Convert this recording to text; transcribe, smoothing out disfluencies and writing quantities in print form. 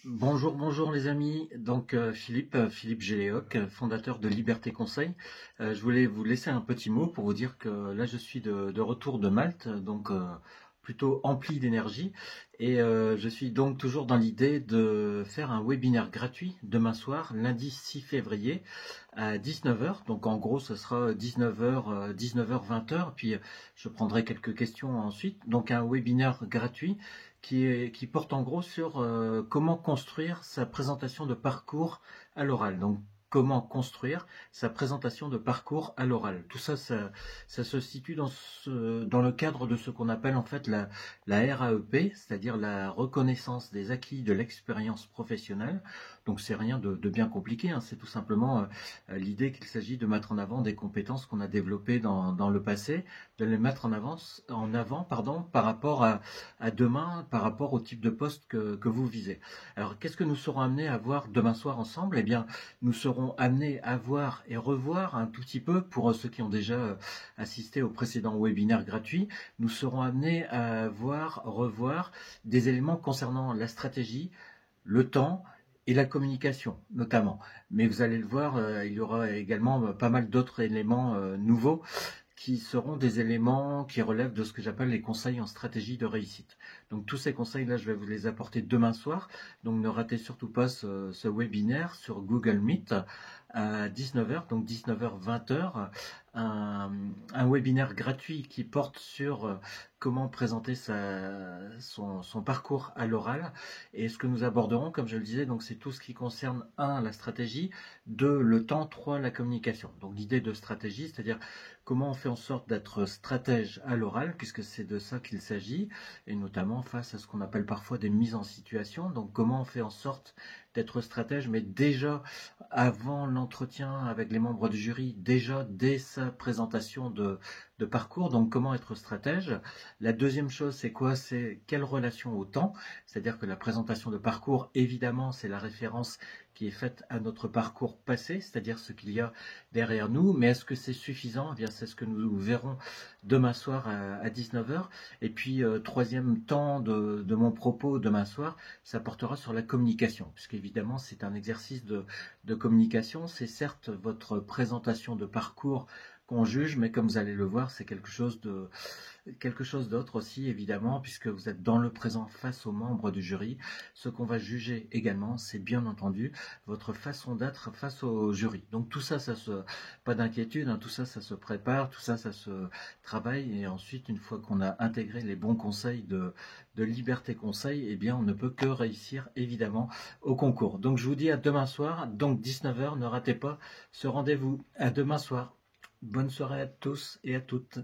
Bonjour, bonjour les amis. Donc Philippe Géléoc, fondateur de Liberté Conseil. Je voulais vous laisser un petit mot pour vous dire que là je suis de retour de Malte, donc plutôt empli d'énergie. Et je suis donc toujours dans l'idée de faire un webinaire gratuit demain soir, lundi 6 février à 19 heures. Donc en gros ce sera 19 h, 19 h 20 heures. Puis je prendrai quelques questions ensuite. Donc un webinaire gratuit qui porte en gros sur comment construire sa présentation de parcours à l'oral. Donc, comment construire sa présentation de parcours à l'oral. Tout ça, ça se situe dans le cadre de ce qu'on appelle en fait la RAEP, c'est-à-dire la reconnaissance des acquis de l'expérience professionnelle. Donc, c'est rien de bien compliqué, hein, c'est tout simplement l'idée qu'il s'agit de mettre en avant des compétences qu'on a développées dans le passé, de les mettre en avant par rapport à demain, par rapport au type de poste que vous visez. Alors, qu'est-ce que nous serons amenés à voir demain soir ensemble? Eh bien, nous serons amenés à voir et revoir un tout petit peu, pour ceux qui ont déjà assisté au précédent webinaire gratuit, nous serons amenés à voir, revoir des éléments concernant la stratégie, le temps et la communication notamment. Mais vous allez le voir, il y aura également pas mal d'autres éléments nouveaux qui seront des éléments qui relèvent de ce que j'appelle les conseils en stratégie de réussite. Donc tous ces conseils-là, je vais vous les apporter demain soir. Donc ne ratez surtout pas ce webinaire sur Google Meet à 19 heures, donc 19 h 20 heures, un webinaire gratuit qui porte sur comment présenter son parcours à l'oral. Et ce que nous aborderons, comme je le disais, donc c'est tout ce qui concerne 1, la stratégie, 2, le temps, 3, la communication. Donc l'idée de stratégie, c'est-à-dire comment on fait en sorte d'être stratège à l'oral, puisque c'est de ça qu'il s'agit, et notamment face à ce qu'on appelle parfois des mises en situation. Donc comment on fait en sorte d'être stratège, mais déjà avant l'entretien avec les membres du jury, déjà dès sa présentation de parcours. Donc comment être stratège. La deuxième chose, c'est quoi? C'est quelle relation au temps? C'est-à-dire que la présentation de parcours, évidemment, c'est la référence qui est faite à notre parcours passé, c'est-à-dire ce qu'il y a derrière nous. Mais est-ce que c'est suffisant? Eh bien, c'est ce que nous verrons demain soir à 19 heures. Et puis, troisième temps de mon propos demain soir, ça portera sur la communication, puisqu'évidemment, c'est un exercice de communication. C'est certes votre présentation de parcours qu'on juge, mais comme vous allez le voir, c'est quelque chose d'autre aussi, évidemment, puisque vous êtes dans le présent face aux membres du jury. Ce qu'on va juger également, c'est bien entendu votre façon d'être face au jury. Donc tout ça, pas d'inquiétude, hein, tout ça, ça se prépare, tout ça, ça se travaille, et ensuite, une fois qu'on a intégré les bons conseils de Liberté Conseil, eh bien, on ne peut que réussir, évidemment, au concours. Donc je vous dis à demain soir, donc 19 heures, ne ratez pas ce rendez-vous. À demain soir. Bonne soirée à tous et à toutes.